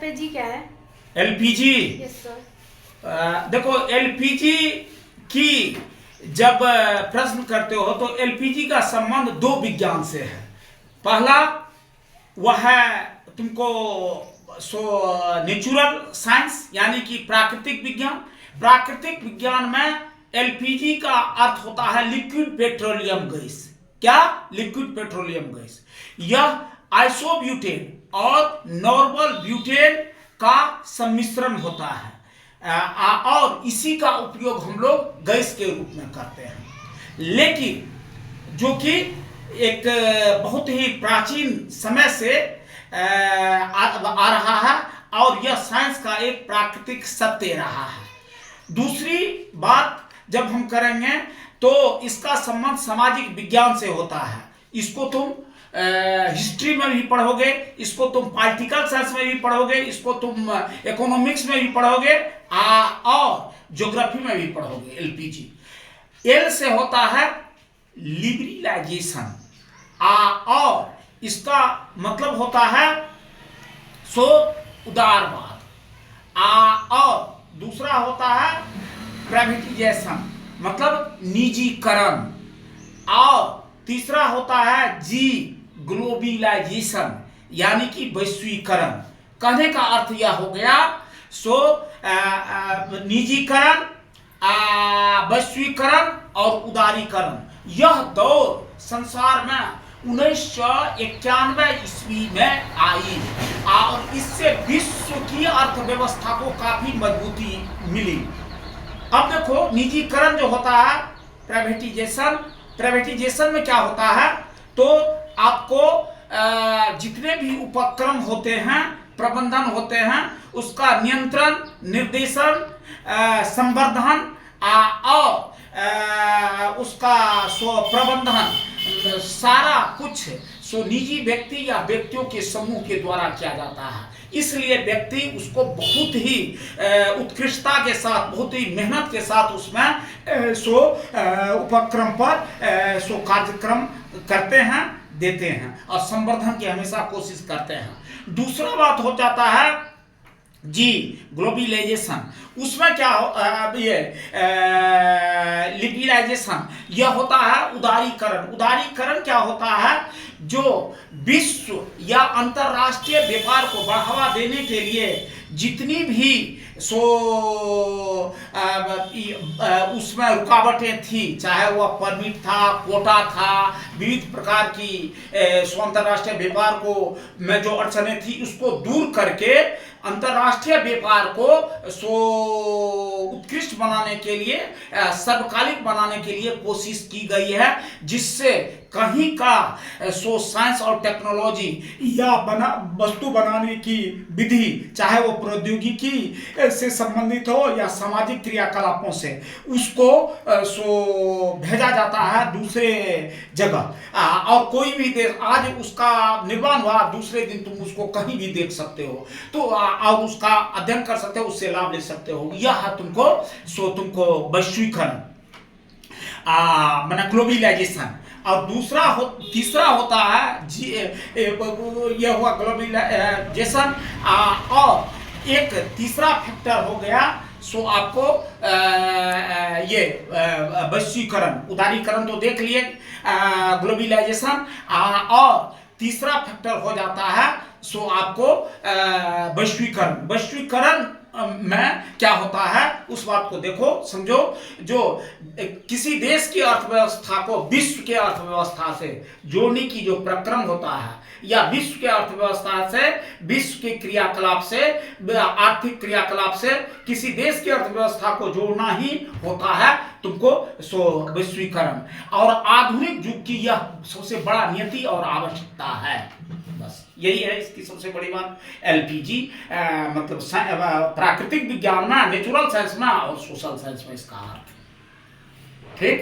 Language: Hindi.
एलपीजी क्या है? LPG, yes sir. देखो एलपीजी की जब प्रश्न करते हो तो एलपीजी का संबंध दो विज्ञान से है। पहला वह है तुमको नेचुरल साइंस यानी कि प्राकृतिक विज्ञान। प्राकृतिक विज्ञान में एलपीजी का अर्थ होता है लिक्विड पेट्रोलियम गैस। क्या? Liquid petroleum gas. यह आइसोब्यूटेन और नॉर्मल ब्यूटेन का सम्मिश्रण होता है और इसी का उपयोग हम लोग गैस के रूप में करते हैं। लेकिन जो कि एक बहुत ही प्राचीन समय से आ रहा है और यह साइंस का एक प्राकृतिक सत्य रहा है। दूसरी बात जब हम करेंगे तो इसका संबंध सामाजिक विज्ञान से होता है। इसको तुम हिस्ट्री में भी पढ़ोगे, इसको तुम पॉलिटिकल साइंस में भी पढ़ोगे, इसको तुम इकोनॉमिक्स में भी पढ़ोगे और ज्योग्राफी में भी पढ़ोगे। एलपीजी एल से होता है लिबरलाइजेशन और इसका मतलब होता है उदारवाद और दूसरा होता है प्राइवेटाइजेशन मतलब निजीकरण और तीसरा होता है जी ग्लोबलाइजेशन यानी कि वैश्वीकरण। कहने का अर्थ यह हो गया निजीकरण, वैश्वीकरण और उदारीकरण। यह दौर संसार में 1991 ईस्वी में आई और इससे विश्व की अर्थव्यवस्था को काफी मजबूती मिली। अब देखो निजीकरण जो होता है प्राइवेटाइजेशन में क्या होता है तो आपको जितने भी उपक्रम होते हैं, प्रबंधन होते हैं, उसका नियंत्रण, निर्देशन, संवर्धन और उसका प्रबंधन सारा कुछ निजी व्यक्ति या व्यक्तियों के समूह के द्वारा किया जाता है। इसलिए व्यक्ति उसको बहुत ही उत्कृष्टता के साथ, बहुत ही मेहनत के साथ उसमें उपक्रम पर कार्यक्रम करते हैं, देते हैं और संवर्धन की हमेशा कोशिश करते हैं। दूसरा बात हो जाता है जी ग्लोबलाइजेशन। उसमें क्या हो ये लिबरलाइजेशन, यह होता है उदारीकरण। उदारीकरण क्या होता है? जो विश्व या अंतरराष्ट्रीय व्यापार को बढ़ावा देने के लिए जितनी भी उसमें रुकावटें थी, चाहे वह परमिट था, कोटा था, विविध प्रकार की अंतरराष्ट्रीय व्यापार को में जो अड़चनें थी उसको दूर करके अंतरराष्ट्रीय व्यापार को उत्कृष्ट बनाने के लिए, सर्वकालिक बनाने के लिए कोशिश की गई है, जिससे कहीं का साइंस और टेक्नोलॉजी या वस्तु बनाने की विधि, चाहे वो प्रौद्योगिकी से संबंधित हो या सामाजिक क्रियाकलापों से, उसको भेजा जाता है दूसरे जगह और कोई भी देश आज उसका निर्माण हुआ, दूसरे दिन तुम उसको कहीं भी देख सकते हो तो और उसका अध्ययन कर सकते हो, उससे लाभ ले सकते हो। यह तुमको वैश्वीकरण माने ग्लोबलाइजेशन। और तीसरा होता है यह हुआ ग्लोबलाइजेशन और एक तीसरा फैक्टर हो गया आपको ये वैश्वीकरण। उदारीकरण तो देख लिए, ग्लोबलाइजेशन और तीसरा फैक्टर हो जाता है आपको वैश्वीकरण। वैश्वीकरण में क्या होता है उस बात को देखो, समझो। जो किसी देश की अर्थव्यवस्था को विश्व के अर्थव्यवस्था से जोड़ने की जो प्रक्रम होता है या विश्व के अर्थव्यवस्था से, विश्व के क्रियाकलाप से, आर्थिक क्रियाकलाप से किसी देश की अर्थव्यवस्था को जोड़ना ही होता है तुमको वैश्वीकरण। और आधुनिक युग की यह सबसे बड़ा नियति और आवश्यकता है। बस यही है इसकी सबसे बड़ी बात। एलपीजी मतलब प्राकृतिक विज्ञान में, नेचुरल साइंस में और सोशल साइंस में इसका अर्थ। ठीक।